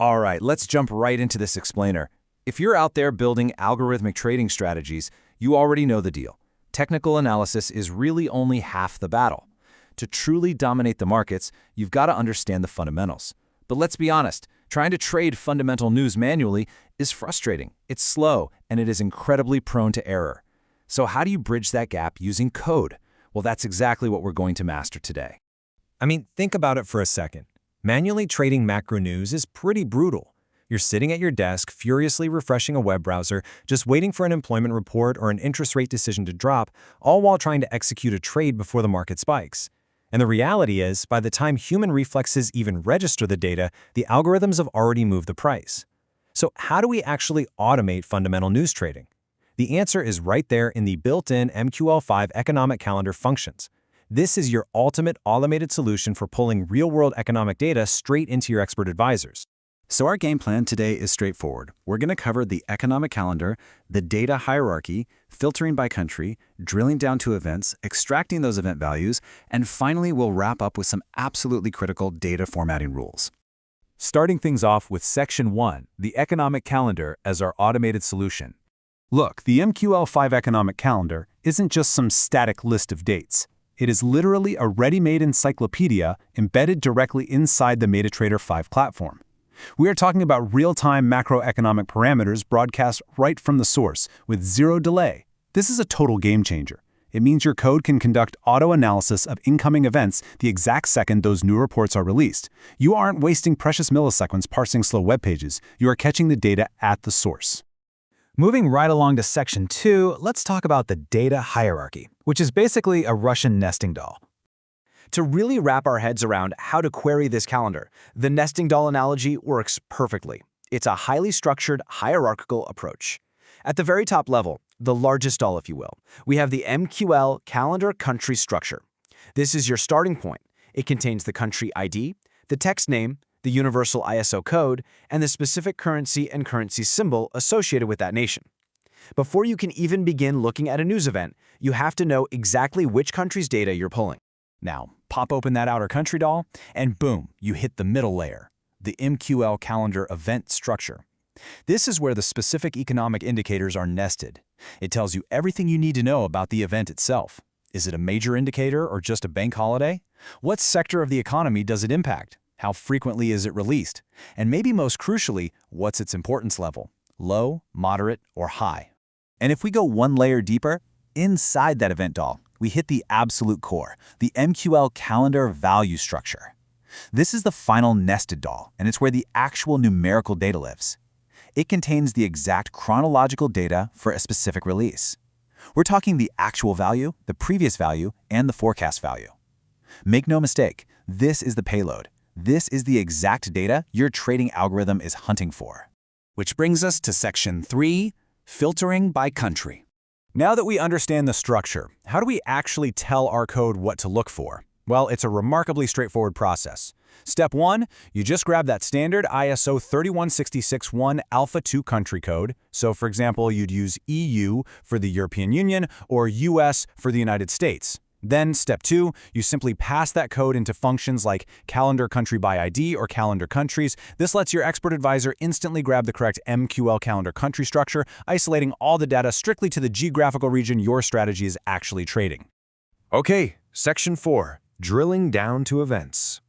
All right, let's jump right into this explainer. If you're out there building algorithmic trading strategies, you already know the deal. Technical analysis is really only half the battle. To truly dominate the markets, you've got to understand the fundamentals. But let's be honest, trying to trade fundamental news manually is frustrating. It's slow, and it is incredibly prone to error. So how do you bridge that gap using code? Well, that's exactly what we're going to master today. Think about it for a second. Manually trading macro news is pretty brutal. You're sitting at your desk, furiously refreshing a web browser, just waiting for an employment report or an interest rate decision to drop, all while trying to execute a trade before the market spikes. And the reality is, by the time human reflexes even register the data, the algorithms have already moved the price. So how do we actually automate fundamental news trading? The answer is right there in the built-in MqlCalendarValue economic calendar functions. This is your ultimate automated solution for pulling real-world economic data straight into your expert advisors. So our game plan today is straightforward. We're going to cover the economic calendar, the data hierarchy, filtering by country, drilling down to events, extracting those event values, and finally we'll wrap up with some absolutely critical data formatting rules. Starting things off with Section 1, the economic calendar as our automated solution. Look, the MqlCalendarValue economic calendar isn't just some static list of dates. It is literally a ready-made encyclopedia embedded directly inside the MetaTrader 5 platform. We are talking about real-time macroeconomic parameters broadcast right from the source with zero delay. This is a total game changer. It means your code can conduct auto-analysis of incoming events the exact second those new reports are released. You aren't wasting precious milliseconds parsing slow web pages. You are catching the data at the source. Moving right along to Section 2, let's talk about the data hierarchy, which is basically a Russian nesting doll. To really wrap our heads around how to query this calendar, the nesting doll analogy works perfectly. It's a highly structured, hierarchical approach. At the very top level, the largest doll if you will, we have the MqlCalendarCountry structure. This is your starting point. It contains the country ID, the text name, the universal ISO code, and the specific currency and currency symbol associated with that nation. Before you can even begin looking at a news event, you have to know exactly which country's data you're pulling. Now, pop open that outer country doll, and boom, you hit the middle layer, the MqlCalendarEvent structure. This is where the specific economic indicators are nested. It tells you everything you need to know about the event itself. Is it a major indicator or just a bank holiday? What sector of the economy does it impact? How frequently is it released? And maybe most crucially, what's its importance level? Low, moderate, or high? And if we go one layer deeper, inside that event doll, we hit the absolute core, the MqlCalendarValue structure. This is the final nested doll, and it's where the actual numerical data lives. It contains the exact chronological data for a specific release. We're talking the actual value, the previous value, and the forecast value. Make no mistake, this is the payload. This is the exact data your trading algorithm is hunting for. Which brings us to Section 3, filtering by country. Now that we understand the structure, how do we actually tell our code what to look for? Well, it's a remarkably straightforward process. Step 1, you just grab that standard ISO 31661 Alpha 2 country code. So for example, you'd use EU for the European Union or US for the United States. Then, step 2, you simply pass that code into functions like calendar country by ID or calendar countries. This lets your expert advisor instantly grab the correct MqlCalendarCountry structure, isolating all the data strictly to the geographical region your strategy is actually trading. Okay, Section 4, drilling down to events.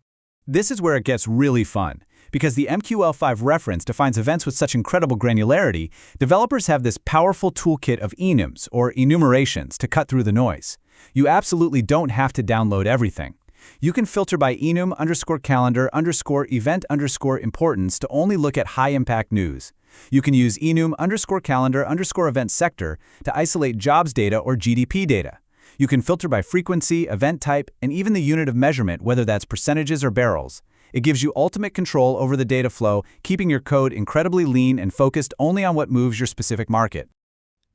This is where it gets really fun. Because the MqlCalendarEvent reference defines events with such incredible granularity, developers have this powerful toolkit of enums, or enumerations, to cut through the noise. You absolutely don't have to download everything. You can filter by enum_calendar_event_importance to only look at high-impact news. You can use enum_calendar_event sector to isolate jobs data or GDP data. You can filter by frequency, event type, and even the unit of measurement, whether that's percentages or barrels. It gives you ultimate control over the data flow, keeping your code incredibly lean and focused only on what moves your specific market.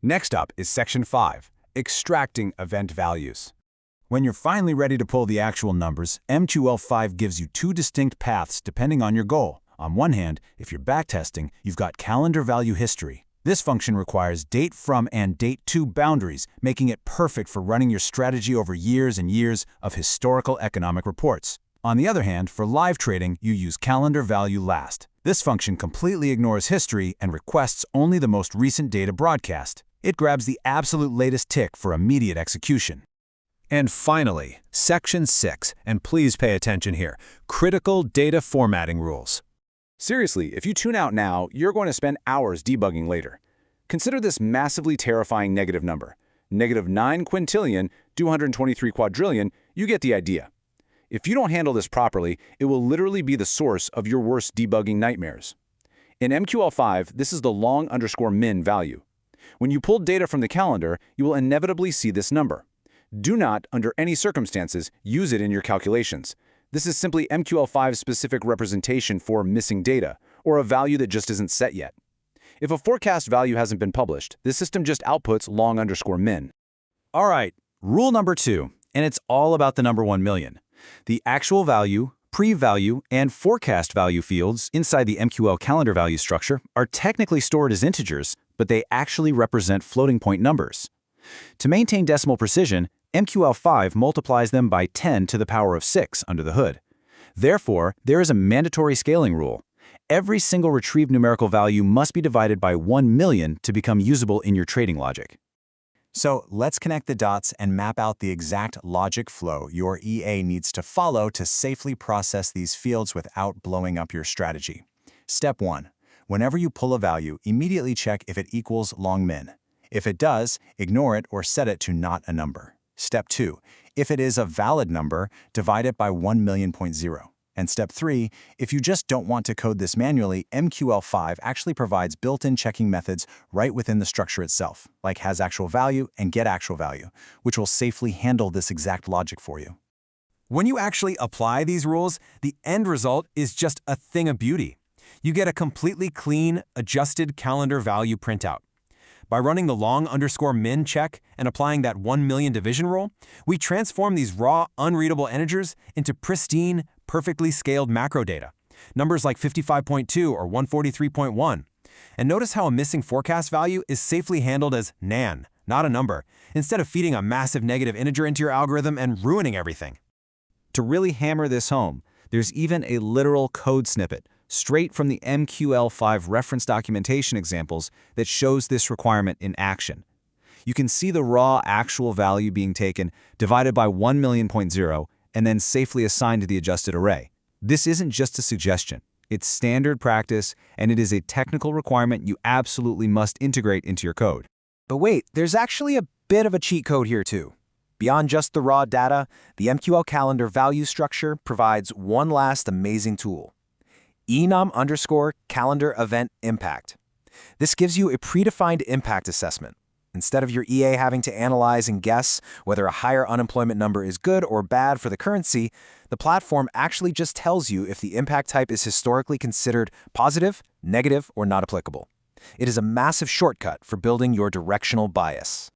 Next up is Section 5, extracting event values. When you're finally ready to pull the actual numbers, MqlCalendarValue gives you two distinct paths depending on your goal. On one hand, if you're backtesting, you've got calendar value history. This function requires date from and date to boundaries, making it perfect for running your strategy over years and years of historical economic reports. On the other hand, for live trading, you use calendar value last. This function completely ignores history and requests only the most recent data broadcast. It grabs the absolute latest tick for immediate execution. And finally, Section 6, and please pay attention here, critical data formatting rules. Seriously, if you tune out now, you're going to spend hours debugging later. Consider this massively terrifying negative number. -9 quintillion, 223 quadrillion, you get the idea. If you don't handle this properly, it will literally be the source of your worst debugging nightmares. In MQL5, this is the long_min value. When you pull data from the calendar, you will inevitably see this number. Do not, under any circumstances, use it in your calculations. This is simply MQL5's specific representation for missing data, or a value that just isn't set yet. If a forecast value hasn't been published, the system just outputs long_min. All right, rule number 2, and it's all about the number 1 million. The actual value, pre-value, and forecast value fields inside the MqlCalendarValue structure are technically stored as integers, but they actually represent floating point numbers. To maintain decimal precision, MqL5 multiplies them by 10 to the power of 6 under the hood. Therefore, there is a mandatory scaling rule. Every single retrieved numerical value must be divided by 1 million to become usable in your trading logic. So let's connect the dots and map out the exact logic flow your EA needs to follow to safely process these fields without blowing up your strategy. Step 1. Whenever you pull a value, immediately check if it equals long_min. If it does, ignore it or set it to not a number. Step 2. If it is a valid number, divide it by 1,000,000.0. And step 3, if you just don't want to code this manually, MqL5 actually provides built-in checking methods right within the structure itself, like hasActualValue and getActualValue, which will safely handle this exact logic for you. When you actually apply these rules, the end result is just a thing of beauty. You get a completely clean, adjusted calendar value printout. By running the long_min check and applying that 1 million division rule, we transform these raw, unreadable integers into pristine, perfectly scaled macro data, numbers like 55.2 or 143.1. And notice how a missing forecast value is safely handled as nan, not a number, instead of feeding a massive negative integer into your algorithm and ruining everything. To really hammer this home, there's even a literal code snippet straight from the MQL5 reference documentation examples that shows this requirement in action. You can see the raw actual value being taken, divided by 1,000,000.0, and then safely assigned to the adjusted array. This isn't just a suggestion. It's standard practice, and it is a technical requirement you absolutely must integrate into your code. But wait, there's actually a bit of a cheat code here too. Beyond just the raw data, the MqlCalendarValue structure provides one last amazing tool: enum_CalendarEvent impact. This gives you a predefined impact assessment. Instead of your EA having to analyze and guess whether a higher unemployment number is good or bad for the currency, the platform actually just tells you if the impact type is historically considered positive, negative, or not applicable. It is a massive shortcut for building your directional bias.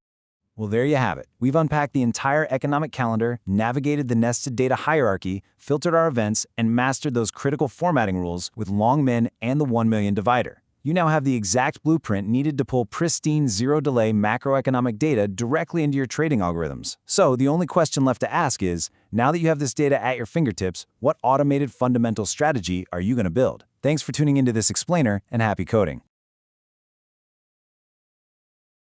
Well, there you have it. We've unpacked the entire economic calendar, navigated the nested data hierarchy, filtered our events, and mastered those critical formatting rules with long_min and the 1 million divider. You now have the exact blueprint needed to pull pristine, zero-delay macroeconomic data directly into your trading algorithms. So the only question left to ask is, now that you have this data at your fingertips, what automated fundamental strategy are you going to build? Thanks for tuning into this explainer, and happy coding.